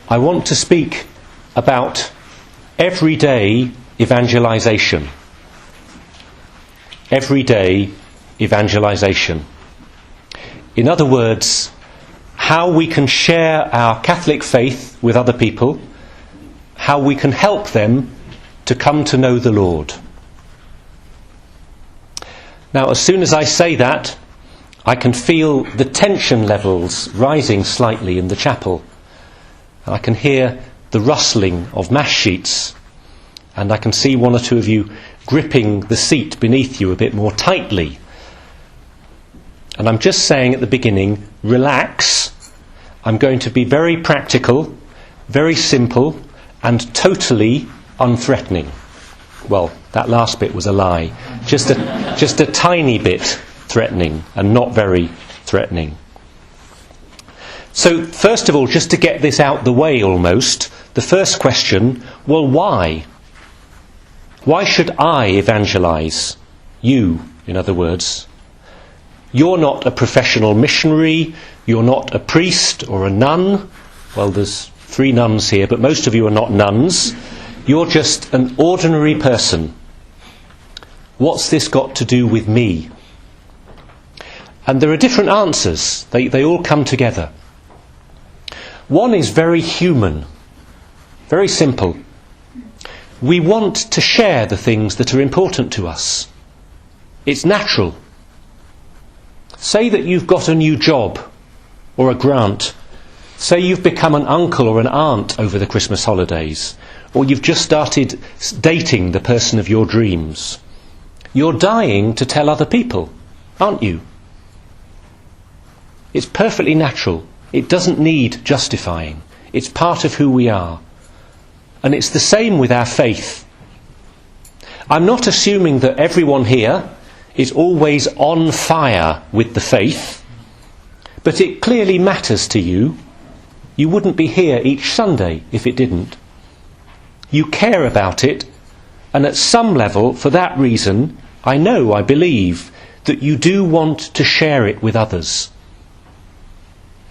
I want to speak about everyday evangelisation. Everyday evangelisation. In other words, how we can share our Catholic faith with other people, how we can help them to come to know the Lord. Now, as soon as I say that, I can feel the tension levels rising slightly in the chapel. I can hear the rustling of mass sheets, and I can see one or two of you gripping the seat beneath you a bit more tightly. And I'm just saying at the beginning, relax. I'm going to be very practical, very simple, and totally unthreatening. Well, that last bit was a lie. Just a tiny bit threatening, and not very threatening. So, first of all, just to get this out the way almost, the first question, well, why? Why should I evangelise? You, in other words. You're not a professional missionary, you're not a priest or a nun. Well, there's 3 nuns here, but most of you are not nuns. You're just an ordinary person. What's this got to do with me? And there are different answers. They all come together. One is very human, very simple. We want to share the things that are important to us. It's natural. Say that you've got a new job or a grant. Say you've become an uncle or an aunt over the Christmas holidays, or you've just started dating the person of your dreams. You're dying to tell other people, aren't you? It's perfectly natural. It doesn't need justifying. It's part of who we are. And it's the same with our faith. I'm not assuming that everyone here is always on fire with the faith, but it clearly matters to you. You wouldn't be here each Sunday if it didn't. You care about it, and at some level, for that reason, I believe, that you do want to share it with others.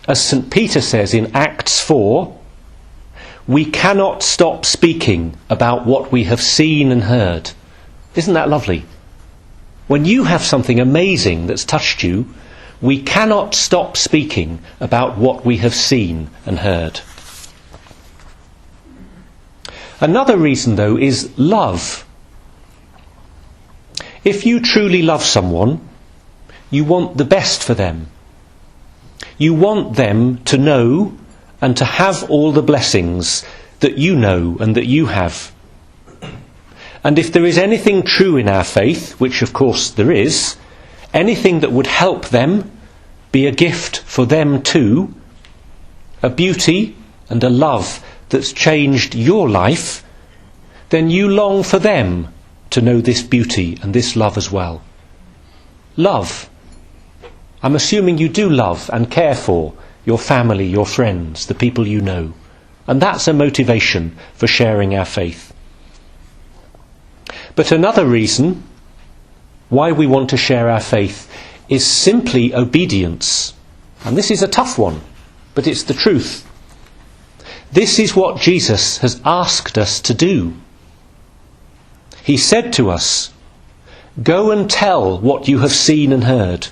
As St. Peter says in Acts 4, we cannot stop speaking about what we have seen and heard. Isn't that lovely? When you have something amazing that's touched you, we cannot stop speaking about what we have seen and heard. Another reason, though, is love. If you truly love someone, you want the best for them. You want them to know and to have all the blessings that you know and that you have. And if there is anything true in our faith, which of course there is, anything that would help them, be a gift for them too, a beauty and a love that's changed your life, then you long for them to know this beauty and this love as well. Love. I'm assuming you do love and care for your family, your friends, the people you know. And that's a motivation for sharing our faith. But another reason why we want to share our faith is simply obedience. And this is a tough one, but it's the truth. This is what Jesus has asked us to do. He said to us, "Go and tell what you have seen and heard."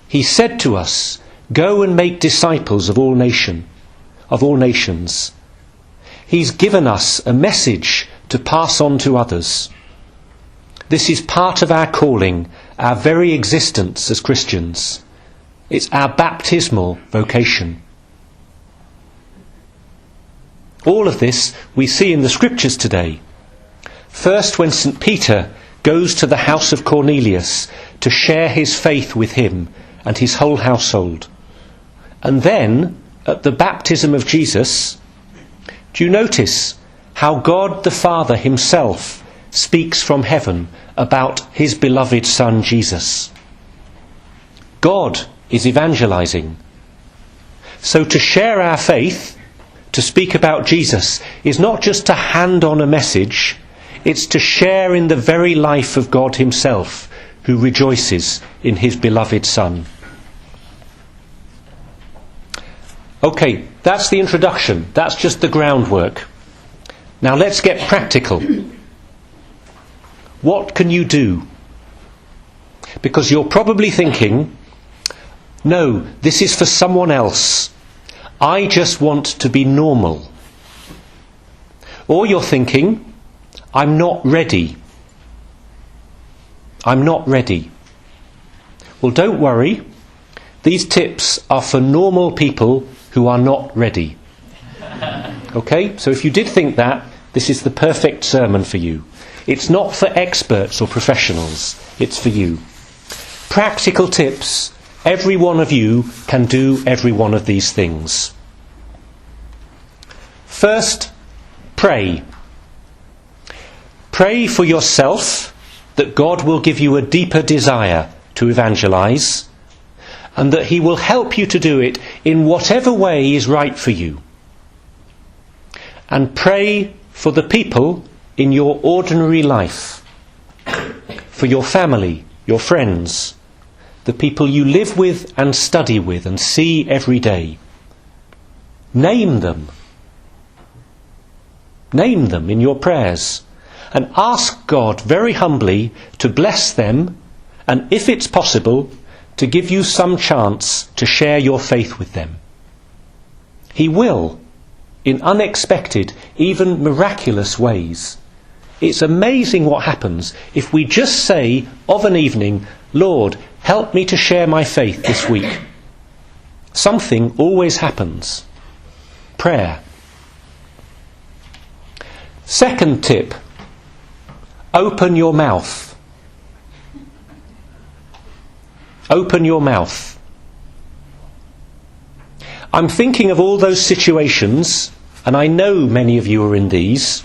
He said to us, "Go and make disciples of all nations." He's given us a message to pass on to others. This is part of our calling, our very existence as Christians. It's our baptismal vocation. All of this we see in the scriptures today. First, when St. Peter goes to the house of Cornelius to share his faith with him and his whole household. And then, at the baptism of Jesus, do you notice how God the Father himself speaks from heaven about his beloved Son Jesus? God is evangelizing. So to share our faith, to speak about Jesus, is not just to hand on a message, it's to share in the very life of God himself, who rejoices in his beloved Son. Okay, that's the introduction. That's just the groundwork. Now let's get practical. What can you do? Because you're probably thinking, no, this is for someone else. I just want to be normal. Or you're thinking, I'm not ready. I'm not ready. Well, don't worry. These tips are for normal people who are not ready. Okay? So if you did think that, this is the perfect sermon for you. It's not for experts or professionals. It's for you. Practical tips. Every one of you can do every one of these things. First, pray. Pray for yourself that God will give you a deeper desire to evangelize, and that he will help you to do it in whatever way is right for you. And pray for the people in your ordinary life, for your family, your friends, the people you live with and study with and see every day. Name them. Name them in your prayers and ask God very humbly to bless them, and if it's possible, to give you some chance to share your faith with them. He will, in unexpected, even miraculous ways. It's amazing what happens if we just say of an evening, Lord, help me to share my faith this week. Something always happens. Prayer. Second tip, open your mouth. Open your mouth. I'm thinking of all those situations, and I know many of you are in these,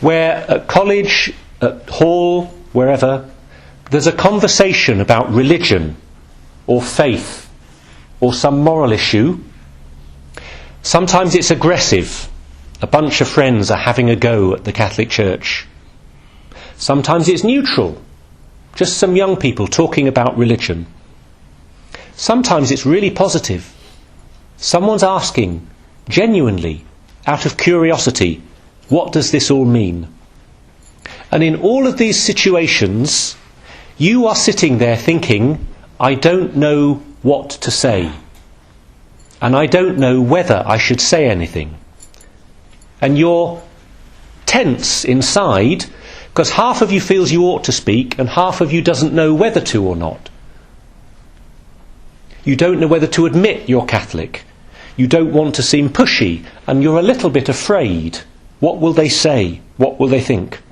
where at college, at hall, wherever, there's a conversation about religion or faith or some moral issue. Sometimes it's aggressive. A bunch of friends are having a go at the Catholic Church. Sometimes it's neutral. Just some young people talking about religion. Sometimes it's really positive. Someone's asking, genuinely, out of curiosity, what does this all mean? And in all of these situations, you are sitting there thinking, I don't know what to say. And I don't know whether I should say anything. And you're tense inside, because half of you feels you ought to speak and half of you doesn't know whether to or not. You don't know whether to admit you're Catholic. You don't want to seem pushy, and you're a little bit afraid. What will they say? What will they think?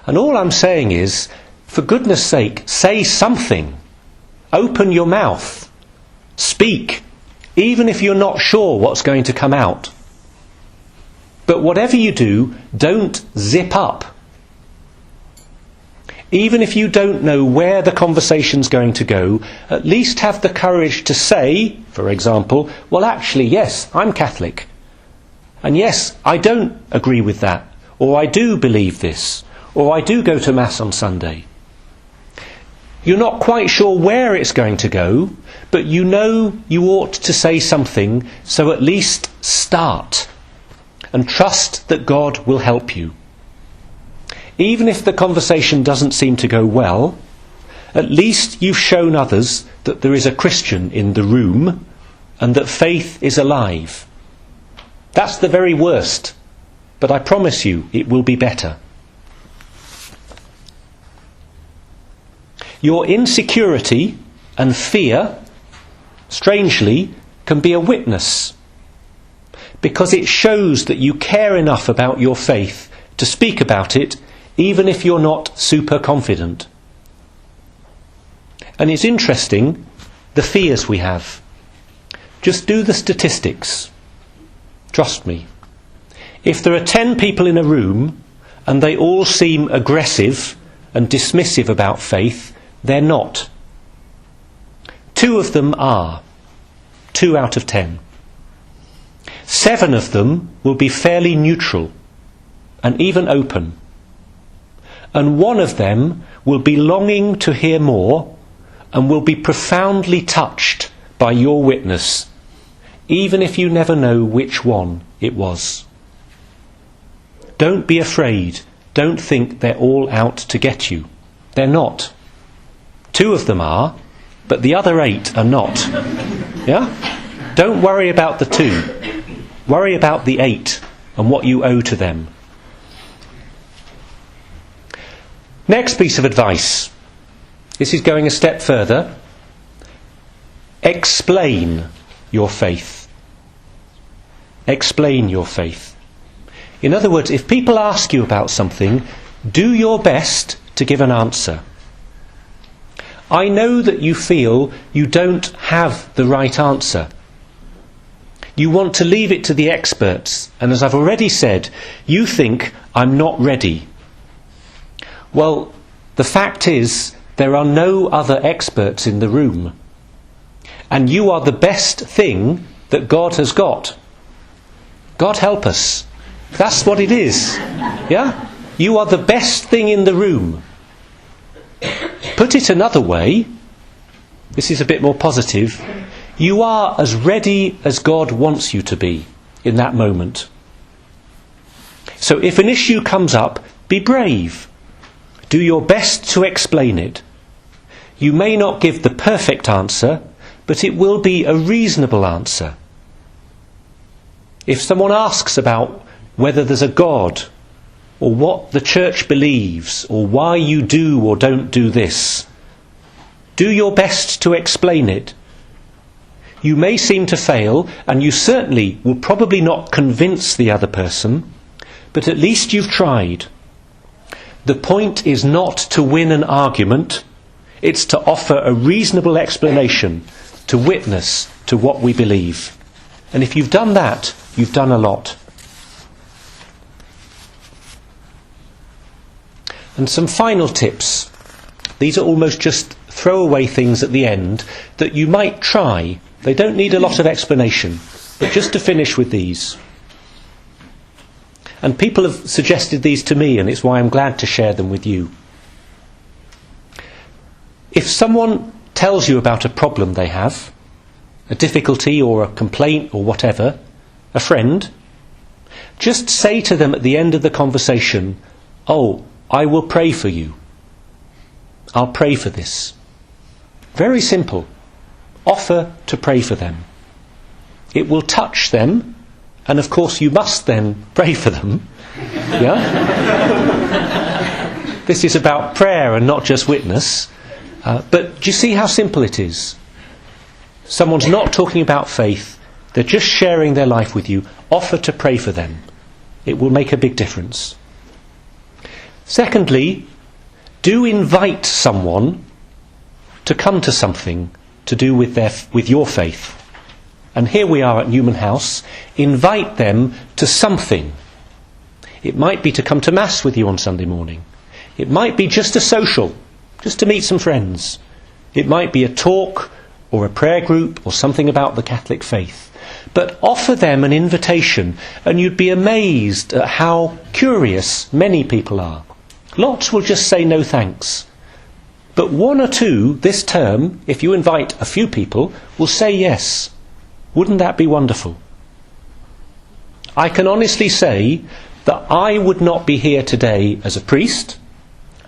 And all I'm saying is, for goodness sake, say something. Open your mouth. Speak, even if you're not sure what's going to come out. But whatever you do, don't zip up. Even if you don't know where the conversation's going to go, at least have the courage to say, for example, well, actually, yes, I'm Catholic. And yes, I don't agree with that. Or I do believe this. Or I do go to Mass on Sunday. You're not quite sure where it's going to go, but you know you ought to say something, so at least start. And trust that God will help you. Even if the conversation doesn't seem to go well, at least you've shown others that there is a Christian in the room and that faith is alive. That's the very worst, but I promise you it will be better. Your insecurity and fear, strangely, can be a witness, because it shows that you care enough about your faith to speak about it, even if you're not super confident. And it's interesting, the fears we have. Just do the statistics. Trust me. If there are 10 people in a room and they all seem aggressive and dismissive about faith, they're not. 2 of them are. 2 out of 10. 7 of them will be fairly neutral and even open. And 1 of them will be longing to hear more and will be profoundly touched by your witness, even if you never know which one it was. Don't be afraid. Don't think they're all out to get you. They're not. 2 of them are, but the other 8 are not. Yeah? Don't worry about the 2. Worry about the 8 and what you owe to them. Next piece of advice. This is going a step further. Explain your faith. Explain your faith. In other words, if people ask you about something, do your best to give an answer. I know that you feel you don't have the right answer. You want to leave it to the experts, and as I've already said, you think I'm not ready. Well, the fact is, there are no other experts in the room. And you are the best thing that God has got. God help us. That's what it is. Yeah? You are the best thing in the room. Put it another way, this is a bit more positive, you are as ready as God wants you to be in that moment. So if an issue comes up, be brave. Do your best to explain it. You may not give the perfect answer, but it will be a reasonable answer. If someone asks about whether there's a God, or what the church believes, or why you do or don't do this, do your best to explain it. You may seem to fail, and you certainly will probably not convince the other person, but at least you've tried. The point is not to win an argument, it's to offer a reasonable explanation, to witness to what we believe. And if you've done that, you've done a lot. And some final tips. These are almost just throwaway things at the end that you might try. They don't need a lot of explanation, but just to finish with these. And people have suggested these to me, and it's why I'm glad to share them with you. If someone tells you about a problem they have, a difficulty or a complaint or whatever, a friend, just say to them at the end of the conversation, "Oh, I will pray for you. I'll pray for this." Very simple. Offer to pray for them. It will touch them, and of course you must then pray for them. Yeah? This is about prayer and not just witness. But do you see how simple it is? Someone's not talking about faith. They're just sharing their life with you. Offer to pray for them. It will make a big difference. Secondly, do invite someone to come to something to do with your faith. And here we are at Newman House. Invite them to something. It might be to come to Mass with you on Sunday morning. It might be just a social, just to meet some friends. It might be a talk or a prayer group or something about the Catholic faith. But offer them an invitation, and you'd be amazed at how curious many people are. Lots will just say no thanks. But 1 or 2 this term, if you invite a few people, will say yes. Wouldn't that be wonderful? I can honestly say that I would not be here today as a priest,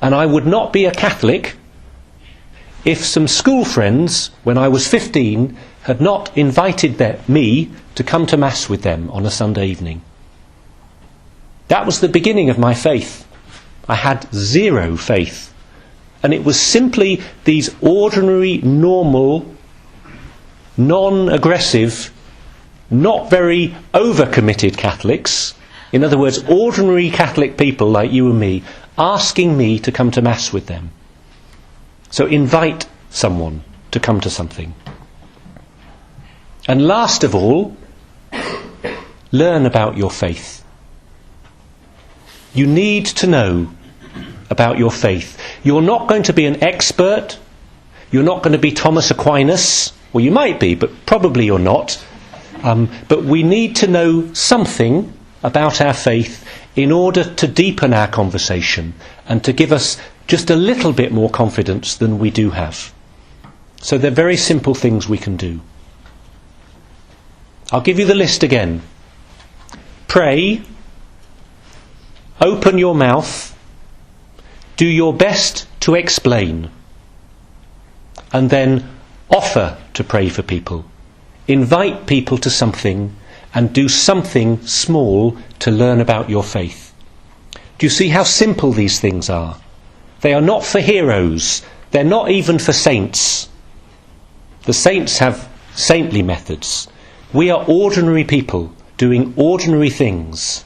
and I would not be a Catholic if some school friends, when I was 15, had not invited me to come to Mass with them on a Sunday evening. That was the beginning of my faith. I had 0 faith. And it was simply these ordinary, normal, non-aggressive, not very over-committed Catholics, in other words, ordinary Catholic people like you and me, asking me to come to Mass with them. So invite someone to come to something. And last of all, learn about your faith. You need to know about your faith. You're not going to be an expert. You're not going to be Thomas Aquinas. Well, you might be, but probably you're not. But we need to know something about our faith in order to deepen our conversation and to give us just a little bit more confidence than we do have. So they're very simple things we can do. I'll give you the list again. Pray, open your mouth, do your best to explain, and then offer to pray for people. Invite people to something and do something small to learn about your faith. Do you see how simple these things are? They are not for heroes. They're not even for saints. The saints have saintly methods. We are ordinary people doing ordinary things.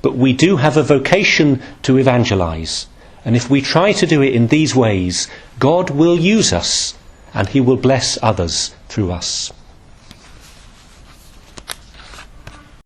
But we do have a vocation to evangelize. And if we try to do it in these ways, God will use us and he will bless others through us.